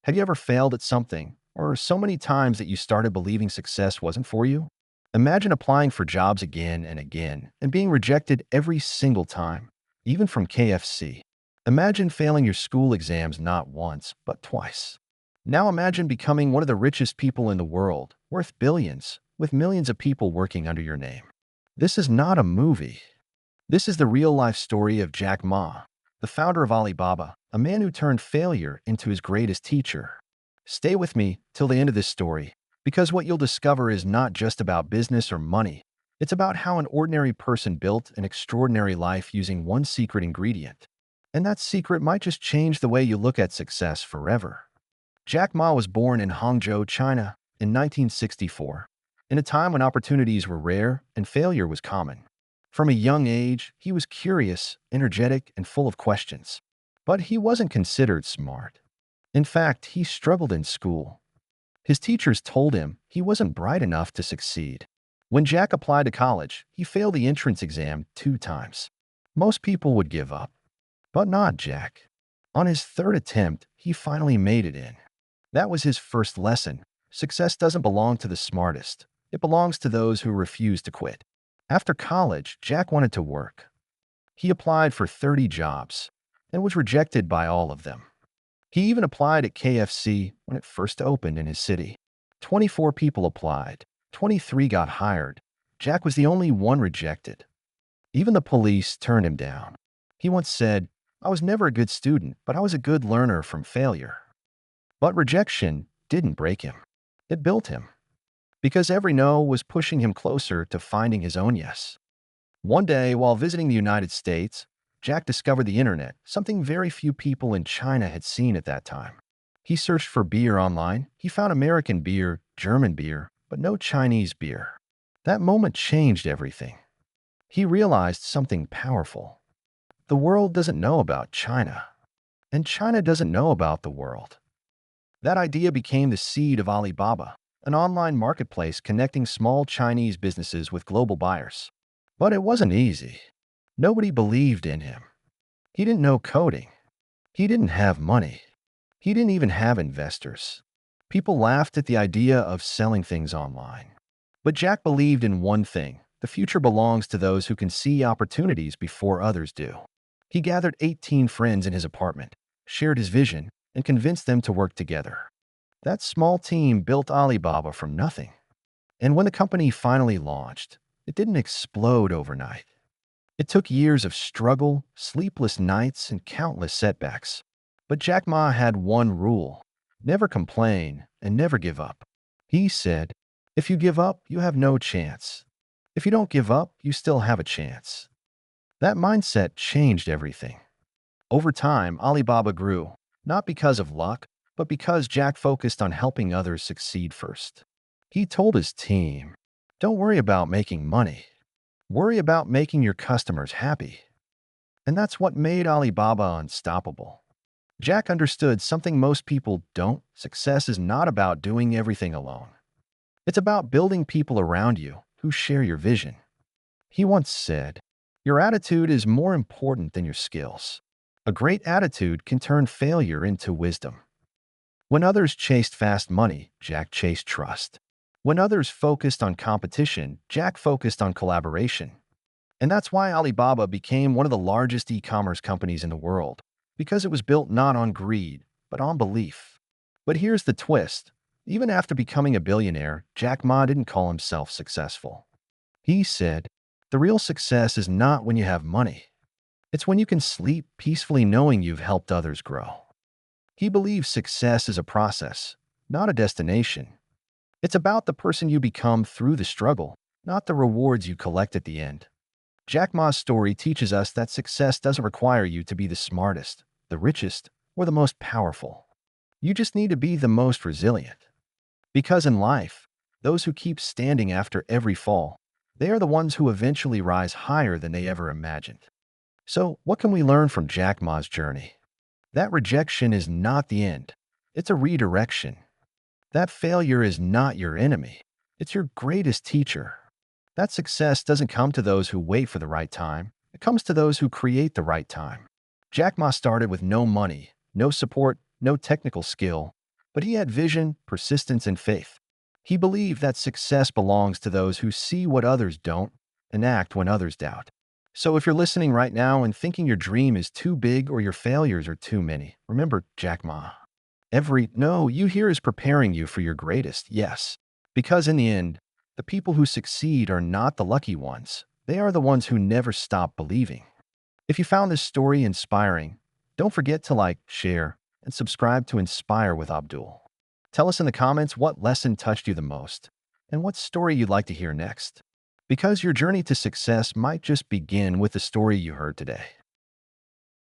Have you ever failed at something, or so many times that you started believing success wasn't for you? Imagine applying for jobs again and again and being rejected every single time, even from KFC. Imagine failing your school exams not once, but twice. Now imagine becoming one of the richest people in the world, worth billions, with millions of people working under your name. This is not a movie. This is the real-life story of Jack Ma, the founder of Alibaba, a man who turned failure into his greatest teacher. Stay with me till the end of this story, because what you'll discover is not just about business or money. It's about how an ordinary person built an extraordinary life using one secret ingredient. And that secret might just change the way you look at success forever. Jack Ma was born in Hangzhou, China, in 1964, in a time when opportunities were rare and failure was common. From a young age, he was curious, energetic, and full of questions. But he wasn't considered smart. In fact, he struggled in school. His teachers told him he wasn't bright enough to succeed. When Jack applied to college, he failed the entrance exam 2 times. Most people would give up, but not Jack. On his third attempt, he finally made it in. That was his first lesson. Success doesn't belong to the smartest. It belongs to those who refuse to quit. After college, Jack wanted to work. He applied for 30 jobs and was rejected by all of them. He even applied at KFC when it first opened in his city. 24 people applied. 23 got hired. Jack was the only one rejected. Even the police turned him down. He once said, "I was never a good student, but I was a good learner from failure." But rejection didn't break him. It built him. Because every no was pushing him closer to finding his own yes. One day, while visiting the United States, Jack discovered the internet, something very few people in China had seen at that time. He searched for beer online. He found American beer, German beer, but no Chinese beer. That moment changed everything. He realized something powerful. The world doesn't know about China, and China doesn't know about the world. That idea became the seed of Alibaba, an online marketplace connecting small Chinese businesses with global buyers. But it wasn't easy. Nobody believed in him. He didn't know coding. He didn't have money. He didn't even have investors. People laughed at the idea of selling things online. But Jack believed in one thing: the future belongs to those who can see opportunities before others do. He gathered 18 friends in his apartment, shared his vision, and convinced them to work together. That small team built Alibaba from nothing. And when the company finally launched, it didn't explode overnight. It took years of struggle, sleepless nights, and countless setbacks. But Jack Ma had one rule: never complain and never give up. He said, "If you give up, you have no chance. If you don't give up, you still have a chance." That mindset changed everything. Over time, Alibaba grew, not because of luck, but because Jack focused on helping others succeed first. He told his team, "Don't worry about making money. Worry about making your customers happy." And that's what made Alibaba unstoppable. Jack understood something most people don't. Success is not about doing everything alone. It's about building people around you who share your vision. He once said, "Your attitude is more important than your skills." A great attitude can turn failure into wisdom. When others chased fast money, Jack chased trust. When others focused on competition, Jack focused on collaboration. And that's why Alibaba became one of the largest e-commerce companies in the world, because it was built not on greed, but on belief. But here's the twist. Even after becoming a billionaire, Jack Ma didn't call himself successful. He said, "The real success is not when you have money. It's when you can sleep peacefully knowing you've helped others grow." He believes success is a process, not a destination. It's about the person you become through the struggle, not the rewards you collect at the end. Jack Ma's story teaches us that success doesn't require you to be the smartest, the richest, or the most powerful. You just need to be the most resilient. Because in life, those who keep standing after every fall, they are the ones who eventually rise higher than they ever imagined. So, what can we learn from Jack Ma's journey? That rejection is not the end. It's a redirection. That failure is not your enemy. It's your greatest teacher. That success doesn't come to those who wait for the right time. It comes to those who create the right time. Jack Ma started with no money, no support, no technical skill, but he had vision, persistence, and faith. He believed that success belongs to those who see what others don't and act when others doubt. So if you're listening right now and thinking your dream is too big or your failures are too many, remember Jack Ma. Every no you hear is preparing you for your greatest yes. Because in the end, the people who succeed are not the lucky ones. They are the ones who never stop believing. If you found this story inspiring, don't forget to like, share, and subscribe to Inspire with Abdul. Tell us in the comments what lesson touched you the most and what story you'd like to hear next. Because your journey to success might just begin with the story you heard today.